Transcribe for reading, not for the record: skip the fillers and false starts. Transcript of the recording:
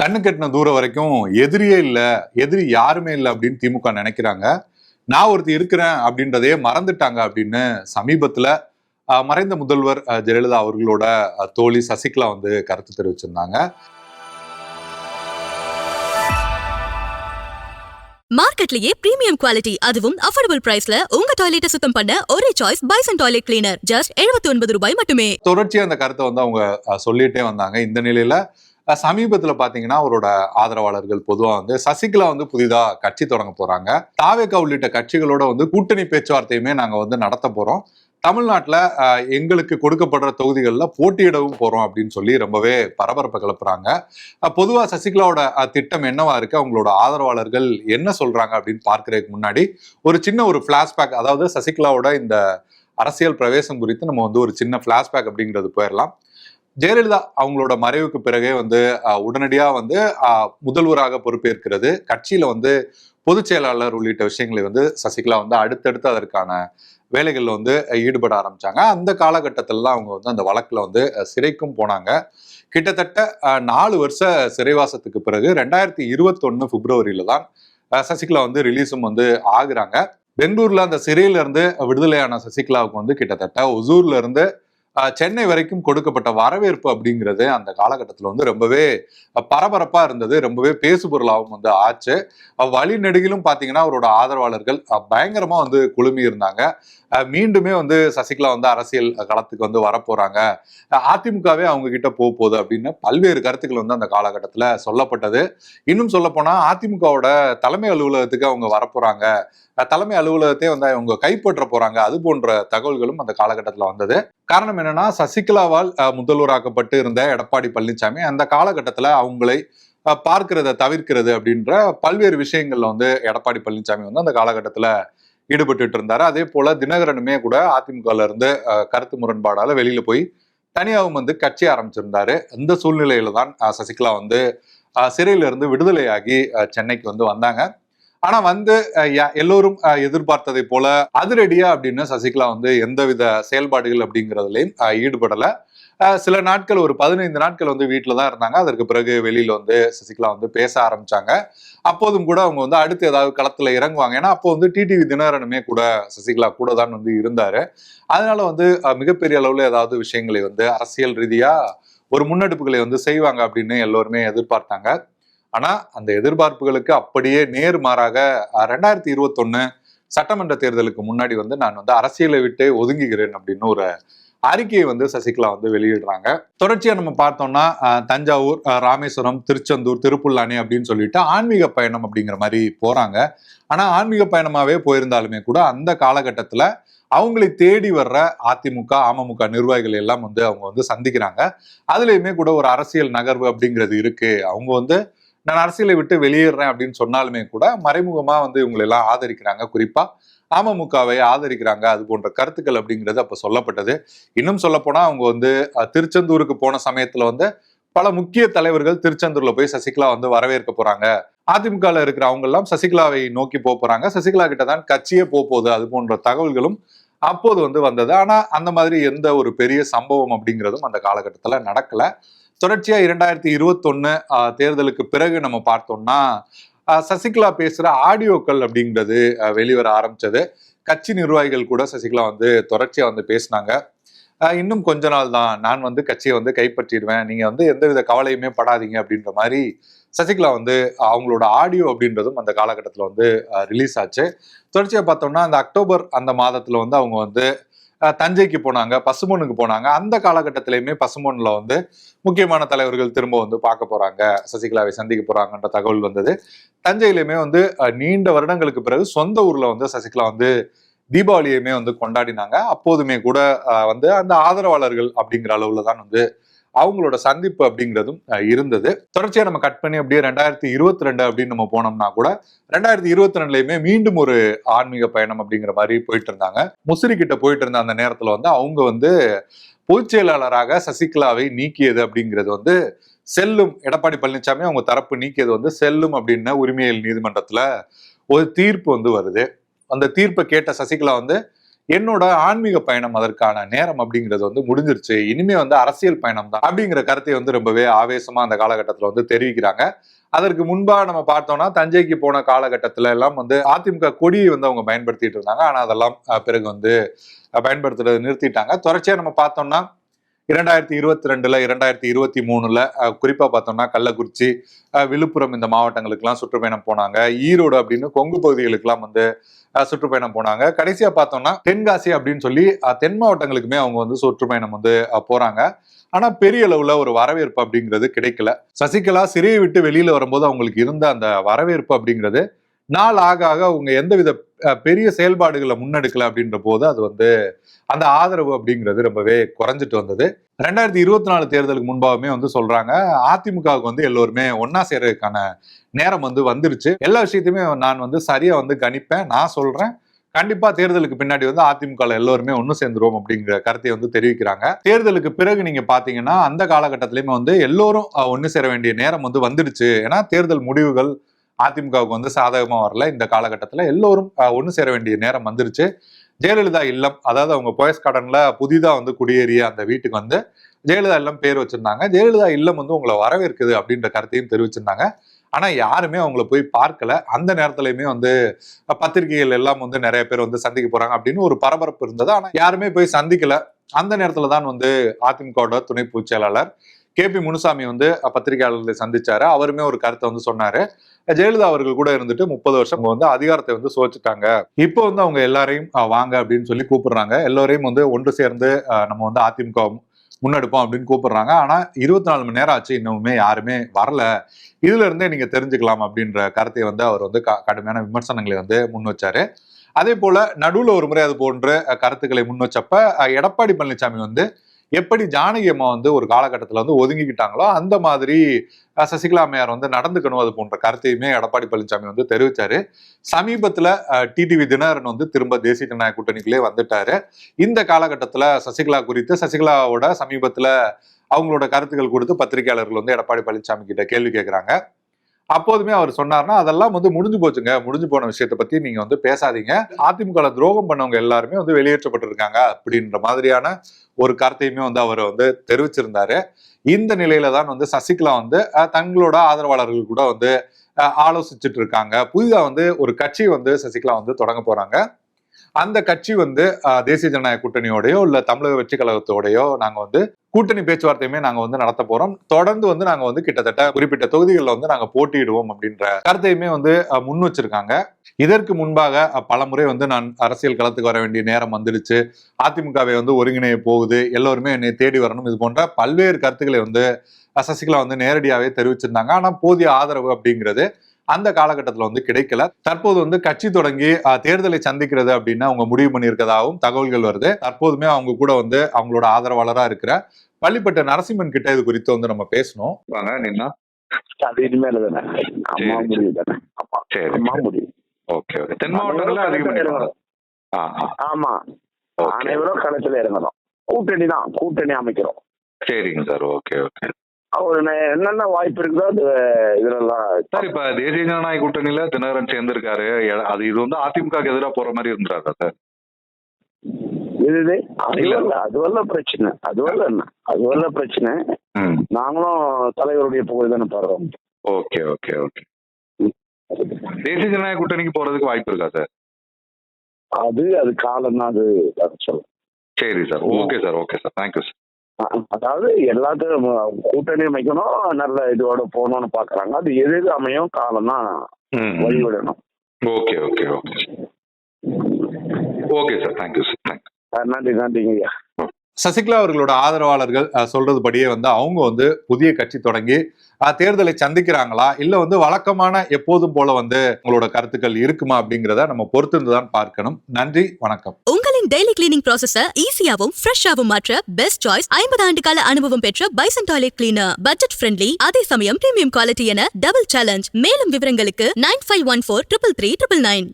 கண்ணு கெட்டின தூரம் வரைக்கும் எதிரியே இல்ல, எதிரி யாருமே இல்ல அப்படின்னு திமுக நினைக்கிறாங்க. நான் ஒருத்தி இருக்கிறேன் அப்படின்றதையே மறந்துட்டாங்க அப்படின்னு சமீபத்துல மறைந்த முதல்வர் ஜெயலலிதா அவர்களோட தோழி சசிகலா வந்து கருத்து தெரிவிச்சிருந்தாங்க. மார்க்கெட்லயே பிரீமியம் குவாலிட்டி அதுவும் அஃபோர்டபிள் பிரைஸ்ல உங்க டாய்லெட்டை சுத்தம் பண்ண ஒரே choice bison toilet cleaner just 79 ரூபாய் மட்டுமே. தொடர்ச்சியா அந்த கருத்தை வந்து அவங்க சொல்லிட்டே வந்தாங்க. இந்த நிலையில சமீபத்துல பாத்தீங்கன்னா அவரோட ஆதரவாளர்கள் பொதுவா வந்து சசிகலா வந்து புதிதா கட்சி தொடங்க போறாங்க, தாவேகா உள்ளிட்ட கட்சிகளோட வந்து கூட்டணி பேச்சுவார்த்தையுமே நாங்க வந்து நடத்த போறோம், தமிழ்நாட்டுல எங்களுக்கு கொடுக்கப்படுற தொகுதிகளில் போட்டியிடவும் போறோம் அப்படின்னு சொல்லி ரொம்பவே பரபரப்பை கிளப்புறாங்க. பொதுவா சசிகலாவோட திட்டம் என்னவா இருக்கு, அவங்களோட ஆதரவாளர்கள் என்ன சொல்றாங்க அப்படின்னு பார்க்கறதுக்கு முன்னாடி ஒரு சின்ன ஒரு பிளாஷ்பேக், அதாவது சசிகலாவோட இந்த அரசியல் பிரவேசம் குறித்து நம்ம வந்து ஒரு சின்ன பிளாஷ்பேக் அப்படிங்கிறது போயிடலாம். ஜெயலலிதா அவங்களோட மறைவுக்கு பிறகே வந்து உடனடியா வந்து முதல்வராக பொறுப்பேற்கிறது, கட்சியில வந்து பொதுச் செயலாளர் உள்ளிட்ட விஷயங்களை வந்து சசிகலா வந்து அடுத்தடுத்து அதற்கான வேலைகள்ல வந்து ஈடுபட ஆரம்பிச்சாங்க. அந்த காலகட்டத்தில அவங்க வந்து அந்த வழக்குல வந்து சிறைக்கும் போனாங்க. கிட்டத்தட்ட 4 வருஷ சிறைவாசத்துக்கு பிறகு 2021 பிப்ரவரியில தான் சசிகலா வந்து ரிலீஸும் வந்து ஆகுறாங்க. பெங்களூர்ல அந்த சிறையில இருந்து விடுதலையான சசிகலாவுக்கு வந்து கிட்டத்தட்ட ஒசூர்ல இருந்து சென்னை வரைக்கும் கொடுக்கப்பட்ட வரவேற்பு அப்படிங்கிறது அந்த காலகட்டத்தில் வந்து ரொம்பவே பரபரப்பா இருந்தது, ரொம்பவே பேசுபொருளாகவும் வந்து ஆச்சு. வழி நெடுகிலும் பார்த்தீங்கன்னா அவரோட ஆதரவாளர்கள் பயங்கரமா வந்து குழுமி இருந்தாங்க. மீண்டுமே வந்து சசிகலா வந்து அரசியல் களத்துக்கு வந்து வரப்போறாங்க, அதிமுகவே அவங்க கிட்ட போகுது அப்படின்னு பல்வேறு கருத்துக்கள் வந்து அந்த காலகட்டத்தில் சொல்லப்பட்டது. இன்னும் சொல்ல போனா அதிமுகவோட தலைமை அலுவலகத்துக்கு அவங்க வரப்போறாங்க, தலைமை அலுவலகத்தை வந்து அவங்க கைப்பற்ற போறாங்க, அது போன்ற தகவல்களும் அந்த காலகட்டத்தில் வந்தது. காரணம் என்னன்னா, சசிகலாவால் முதல்வராக்கப்பட்டு இருந்த எடப்பாடி பழனிசாமி அந்த காலகட்டத்தில் அவங்களை பார்க்கிறத தவிர்க்கிறது அப்படின்ற பல்வேறு விஷயங்கள்ல வந்து எடப்பாடி பழனிசாமி வந்து அந்த காலகட்டத்தில் ஈடுபட்டு இருந்தாரு. அதே போல தினகரனுமே கூட அதிமுகல இருந்து கருத்து முரண்பாடால வெளியில போய் தனியாகவும் வந்து கட்சி ஆரம்பிச்சிருந்தாரு. இந்த சூழ்நிலையில தான் சசிகலா வந்து சிறையில இருந்து விடுதலையாகி சென்னைக்கு வந்து வந்தாங்க. ஆனா வந்து எல்லோரும் எதிர்பார்த்ததை போல அதிரடியா அப்படின்னு சசிகலா வந்து எந்தவித செயல்பாடுகள் அப்படிங்கிறதுலையும் ஈடுபடல. சில நாட்கள் ஒரு 15 நாட்கள் வந்து வீட்டுல தான் இருந்தாங்க. அதற்கு பிறகு வெளியில வந்து சசிகலா வந்து பேச ஆரம்பிச்சாங்க. அப்போதும் கூட அவங்க வந்து அடுத்து ஏதாவது களத்துல இறங்குவாங்க. ஏன்னா அப்போ வந்து டிடிவி தினகரனுமே கூட சசிகலா கூட தான் வந்து இருந்தாரு. அதனால வந்து மிகப்பெரிய அளவுல ஏதாவது விஷயங்களை வந்து அரசியல் ரீதியா ஒரு முன்னெடுப்புகளை வந்து செய்வாங்க அப்படின்னு எல்லோருமே எதிர்பார்த்தாங்க. ஆனா அந்த எதிர்பார்ப்புகளுக்கு அப்படியே நேர்மாறாக 2021 சட்டமன்ற தேர்தலுக்கு முன்னாடி வந்து நான் வந்து அரசியலை விட்டு ஒதுங்குகிறேன் அப்படின்னு ஒரு அறிக்கையை வந்து சசிகலா வந்து வெளியிடுறாங்க. தொடர்ச்சியா நம்ம பார்த்தோம்னா தஞ்சாவூர், ராமேஸ்வரம், திருச்செந்தூர், திருப்புல்லானி அப்படின்னு சொல்லிட்டு ஆன்மீக பயணம் அப்படிங்கிற மாதிரி போறாங்க. ஆனா ஆன்மீக பயணமாவே போயிருந்தாலுமே கூட அந்த காலகட்டத்துல அவங்களை தேடி வர்ற அதிமுக, அமமுக நிர்வாகிகள் எல்லாம் வந்து அவங்க வந்து சந்திக்கிறாங்க. அதுலயுமே கூட ஒரு அரசியல் நகர்வு அப்படிங்கிறது இருக்கு. அவங்க வந்து நான் அரசியலை விட்டு வெளியேறேன் அப்படின்னு சொன்னாலுமே கூட மறைமுகமா வந்து இவங்களை எல்லாம் ஆதரிக்கிறாங்க, குறிப்பா அமமுகவை ஆதரிக்கிறாங்க, அது போன்ற கருத்துக்கள் அப்படிங்கிறது அப்ப சொல்லப்பட்டது. இன்னும் சொல்ல போனா அவங்க வந்து திருச்செந்தூருக்கு போன சமயத்துல வந்து பல முக்கிய தலைவர்கள் திருச்செந்தூர்ல போய் சசிகலா வந்து வரவேற்க போறாங்க, அதிமுகல இருக்கிற அவங்க எல்லாம் சசிகலாவை நோக்கி போறாங்க, சசிகலா கிட்ட தான் கட்சியே போகுது, அது போன்ற தகவல்களும் அப்போது வந்து வந்தது. ஆனா அந்த மாதிரி எந்த ஒரு பெரிய சம்பவம் அப்படிங்கிறதும் அந்த காலகட்டத்துல நடக்கல. தொடர்ச்சியா 2021 தேர்தலுக்கு பிறகு நம்ம பார்த்தோம்னா சசிகலா பேசுற ஆடியோக்கள் அப்படிங்கிறது வெளிவர ஆரம்பிச்சது. கட்சி நிர்வாகிகள் கூட சசிகலா வந்து தொடர்ச்சியா வந்து பேசினாங்க. இன்னும் கொஞ்ச நாள் தான், நான் வந்து கட்சியை வந்து கைப்பற்றிடுவேன், நீங்க வந்து எந்தவித கவலையுமே படாதீங்க அப்படின்ற மாதிரி சசிகலா வந்து அவங்களோட ஆடியோ அப்படின்றதும் அந்த காலகட்டத்தில் வந்து ரிலீஸ் ஆச்சு. தொடர்ச்சியா பார்த்தோம்னா அந்த அக்டோபர் அந்த மாதத்துல வந்து அவங்க வந்து தஞ்சைக்கு போனாங்க, பசுமொன்னுக்கு போனாங்க. அந்த காலகட்டத்திலயுமே பசுமொன்னுல வந்து முக்கியமான தலைவர்கள் திரும்ப வந்து பார்க்க போறாங்க, சசிகலாவை சந்திக்க போறாங்கன்ற தகவல் வந்தது. தஞ்சையிலுமே வந்து நீண்ட வருடங்களுக்கு பிறகு சொந்த ஊர்ல வந்து சசிகலா வந்து தீபாவளியுமே வந்து கொண்டாடினாங்க. அப்போதுமே கூட வந்து அந்த ஆதரவாளர்கள் அப்படிங்கிற அளவுல தான் வந்து அவங்களோட சந்திப்பு அப்படிங்கிறதும் இருந்தது. தொடர்ச்சியா நம்ம கட் பண்ணி அப்படியே 2022 அப்படின்னு நம்ம போனோம்னா கூட 2022லயுமே மீண்டும் ஒரு ஆன்மீக பயணம் அப்படிங்கிற மாதிரி போயிட்டு இருந்தாங்க. முசிறி கிட்ட போயிட்டு இருந்த அந்த நேரத்துல வந்து அவங்க வந்து பொதுச் செயலாளராக சசிகலாவை நீக்கியது அப்படிங்கிறது வந்து செல்லும், எடப்பாடி பழனிசாமி அவங்க தரப்பு நீக்கியது வந்து செல்லும் அப்படின்னு உரிமையியல் நீதிமன்றத்துல ஒரு தீர்ப்பு வந்து வருது. அந்த தீர்ப்பை கேட்ட சசிகலா வந்து என்னோட ஆன்மீக பயணம் அதற்கான நேரம் அப்படிங்கிறது வந்து முடிஞ்சிருச்சு, இனிமே வந்து அரசியல் பயணம் தான் அப்படிங்கிற கருத்தை வந்து ரொம்பவே ஆவேசமா அந்த காலகட்டத்துல வந்து தெரிவிக்கிறாங்க. அதற்கு முன்பா நம்ம பார்த்தோம்னா தஞ்சைக்கு போன காலகட்டத்துல எல்லாம் வந்து அதிமுக கொடியை வந்து அவங்க பயன்படுத்திட்டு இருந்தாங்க. ஆனா அதெல்லாம் பிறகு வந்து பயன்படுத்துறதை நிறுத்திட்டாங்க. தொடர்ச்சியா நம்ம பார்த்தோம்னா 2022ல 2023ல குறிப்பா பார்த்தோம்னா கள்ளக்குறிச்சி, விழுப்புரம் இந்த மாவட்டங்களுக்கெல்லாம் சுற்றுப்பயணம் போனாங்க. ஈரோடு அப்படின்னு கொங்கு பகுதிகளுக்கெல்லாம் வந்து சுற்றுப்பயணம் போனாங்க. கடைசியா பார்த்தோம்னா தென்காசி அப்படின்னு சொல்லி தென் மாவட்டங்களுக்குமே அவங்க வந்து சுற்றுப்பயணம் வந்து போறாங்க. ஆனா பெரிய அளவுல ஒரு வரவேற்பு அப்படிங்கிறது கிடைக்கல. சசிகலா சிறையை விட்டு வெளியில வரும்போது அவங்களுக்கு இருந்த அந்த வரவேற்பு அப்படிங்கிறது நாள் ஆக ஆக அவங்க எந்தவித பெரிய செயல்பாடுகளை முன்னெடுக்கல அப்படின்ற போது அது வந்து அந்த ஆதரவு அப்படிங்கிறது ரொம்பவே குறைஞ்சிட்டு வந்தது. 2024 தேர்தலுக்கு முன்பாகவே வந்து சொல்றாங்க, அதிமுகவுக்கு வந்து எல்லோருமே ஒன்னா சேர்றதுக்கான நேரம் வந்து வந்துருச்சு. எல்லா விஷயத்தையுமே நான் வந்து சரியா வந்து கணிப்பேன், நான் சொல்றேன், கண்டிப்பா தேர்தலுக்கு பின்னாடி வந்து அதிமுக எல்லோருமே ஒண்ணு சேர்ந்துருவோம் அப்படிங்கிற கருத்தை வந்து தெரிவிக்கிறாங்க. தேர்தலுக்கு பிறகு நீங்க பாத்தீங்கன்னா அந்த காலகட்டத்திலயுமே வந்து எல்லோரும் ஒண்ணு சேர வேண்டிய நேரம் வந்து வந்துடுச்சு. ஏன்னா தேர்தல் முடிவுகள் அதிமுகவுக்கு வந்து சாதகமா வரல. இந்த காலகட்டத்துல எல்லோரும் ஒண்ணு சேர வேண்டிய நேரம் வந்துருச்சு. ஜெயலலிதா இல்லம், அதாவது அவங்க போயஸ் கார்டன்ல புதிதா வந்து குடியேறிய அந்த வீட்டுக்கு வந்து ஜெயலலிதா இல்லம் பேர் வச்சிருந்தாங்க. ஜெயலலிதா இல்லம் வந்து உங்களை வரவேற்குது அப்படின்ற கருத்தையும் தெரிவிச்சிருந்தாங்க. ஆனா யாருமே அவங்கள போய் பார்க்கல. அந்த நேரத்திலயுமே வந்து பத்திரிகைகள் எல்லாம் வந்து நிறைய பேர் வந்து சந்திக்க போறாங்க அப்படின்னு ஒரு பரபரப்பு இருந்தது. ஆனா யாருமே போய் சந்திக்கல. அந்த நேரத்துல தான் வந்து அதிமுகவோட துணை பொதுச் செயலாளர் KP முனுசாமி வந்து பத்திரிகையாளர்களை சந்திச்சாரு. அவருமே ஒரு கருத்தை வந்து சொன்னாரு. ஜெயலலிதா அவர்கள் கூட இருந்துட்டு 30 வருஷம் வந்து அதிகாரத்தை வந்து சுவைச்சுட்டாங்க. இப்போ வந்து அவங்க எல்லாரையும் வாங்க அப்படின்னு சொல்லி கூப்பிடுறாங்க. எல்லோரையும் வந்து ஒன்று சேர்ந்து நம்ம வந்து அதிமுக முன்னெடுப்போம் அப்படின்னு கூப்பிடுறாங்க. ஆனா 24 மணி நேரம் ஆச்சு, இன்னுமே யாருமே வரல. இதுல இருந்தே நீங்க தெரிஞ்சுக்கலாம் அப்படின்ற கருத்தை வந்து அவர் வந்து கடுமையான விமர்சனங்களை வந்து முன் வச்சாரு. அதே போல நடுவுல ஒரு முறை அது போன்ற கருத்துக்களை முன் வச்சப்ப எடப்பாடி பழனிசாமி வந்து எப்படி ஜானகி அம்மா வந்து ஒரு காலகட்டத்துல வந்து ஒதுங்கிக்கிட்டாங்களோ அந்த மாதிரி சசிகலா அம்மையார் வந்து நடந்துக்கணும், அது போன்ற கருத்தையுமே எடப்பாடி பழனிசாமி வந்து தெரிவிச்சாரு. சமீபத்துல டிடிவி தினகரன் வந்து திரும்ப தேசிய ஜனநாயக கூட்டணிக்குள்ளே வந்துட்டாரு. இந்த காலகட்டத்துல சசிகலா குறித்து சசிகலாவோட சமீபத்துல அவங்களோட கருத்துக்கள் கொடுத்து பத்திரிகையாளர்கள் வந்து எடப்பாடி பழனிசாமி கிட்ட கேள்வி கேட்கிறாங்க. அப்போதுமே அவர் சொன்னார்னா அதெல்லாம் வந்து முடிஞ்சு போச்சுங்க, முடிஞ்சு போன விஷயத்த பத்தி நீங்க வந்து பேசாதீங்க, அதிமுக துரோகம் பண்ணவங்க எல்லாருமே வந்து வெளியேற்றப்பட்டிருக்காங்க அப்படின்ற மாதிரியான ஒரு கருத்தையுமே வந்து அவர் வந்து தெரிவிச்சிருந்தாரு. இந்த நிலையில தான் வந்து சசிகலா வந்து தங்களோட ஆதரவாளர்கள் கூட வந்து ஆலோசிச்சுட்டு இருக்காங்க. புதிதா வந்து ஒரு கட்சி வந்து சசிகலா வந்து தொடங்க போறாங்க. அந்த கட்சி வந்து தேசிய ஜனநாயக கூட்டணியோடயோ இல்ல தமிழக வெற்றி கழகத்தோடயோ நாங்க வந்து கூட்டணி பேச்சுவார்த்தையுமே நாங்க வந்து நடத்த போறோம். தொடர்ந்து வந்து நாங்க வந்து கிட்டத்தட்ட குறிப்பிட்ட தொகுதிகளில் வந்து நாங்க போட்டியிடுவோம் அப்படின்ற கருத்தையுமே வந்து முன் வச்சிருக்காங்க. இதற்கு முன்பாக பலமுறை வந்து நான் அரசியல் களத்துக்கு வர வேண்டிய நேரம் வந்துடுச்சு, அதிமுகவை வந்து ஒருங்கிணைய போகுது, எல்லோருமே என்னை தேடி வரணும், இது போன்ற பல்வேறு கருத்துக்களை வந்து சசிகலா வந்து நேரடியாவே தெரிவிச்சிருந்தாங்க. ஆனா போதிய ஆதரவு அப்படிங்கிறது அந்த காலகட்டத்தில் வந்து கிடைக்கல. தற்போது வந்து கட்சி தொடங்கி தேர்தலை சந்திக்கிறது அப்படின்னு அவங்க முடிவு பண்ணியிருக்கதாகவும் தகவல்கள் வருது. தற்போதுமே அவங்க கூட வந்து அவங்களோட ஆதரவாளரா இருக்கிற பள்ளிப்பட்ட நரசிம்மன் கிட்ட இது குறித்து வந்து நம்ம பேசணும். அது இனிமேல் தானே அம்மா முடிவு தானே. அம்மா முடிவு. தென் மாவட்டங்கள்ல ஆமா, அனைவரும் களத்துல இறங்கணும். கூட்டணி தான், கூட்டணி அமைக்கிறோம். சரிங்க சார். Okay okay. ஒரு என்னென்ன வாய்ப்பு இருக்குதோ அது இதுலாம் சார். இப்ப தேசிய ஜனநாயக கூட்டணியில தினகரன் சேர்ந்திருக்காரு. அது இது வந்து அதிமுக எதிராக போற மாதிரி இருந்தாரா சார்? இது அதுவல்ல பிரச்சனை, அதுவல்ல பிரச்சனை. நாங்களும் தலைவருடைய புகழ் தானே பாடுறோம். Okay okay okay. தேசிய ஜனநாயக கூட்டணிக்கு போறதுக்கு வாய்ப்பு இருக்கா சார்? அது காலம் தான், அது சொல்லுங்க. சரி sir. Okay sir. Okay sir. Thank you sir. அதாவது எல்லாத்தையும் கூட்டணி அமைக்கணும், நல்ல இதோட போகணும்னு பாக்குறாங்க. அது எது அமையும் காலம் தான் வழிவிடணும். Okay okay okay okay sir. Thank you sir. நன்றிங்க ஐயா. சசிகலா அவர்களோட ஆதரவாளர்கள் சொல்றதுபடியே வந்து அவங்க வந்து புதிய கட்சி தொடங்கி தேர்தலை சந்திக்கிறாங்களா, இல்ல வந்து வழக்கமான எப்போதும் போல வந்து உங்களோட கருத்துக்கள் இருக்குமா அப்படிங்கிறத நம்ம பொறுத்திருந்துதான் பார்க்கணும். நன்றி, வணக்கம். உங்களின் டெய்லி கிளீனிங் ப்ராசஸ ஈஸியாவும் ஃப்ரெஷ்ஷாவும் மாற்ற பெஸ்ட் சாய்ஸ் 50 ஆண்டு கால அனுபவம் பெற்ற bison toilet cleaner. Budget friendly, அதே சமயம் பிரீமியம் குவாலிட்டி என டபுள் சேலஞ்ச். மேலும் விவரங்களுக்கு 9514 333 999.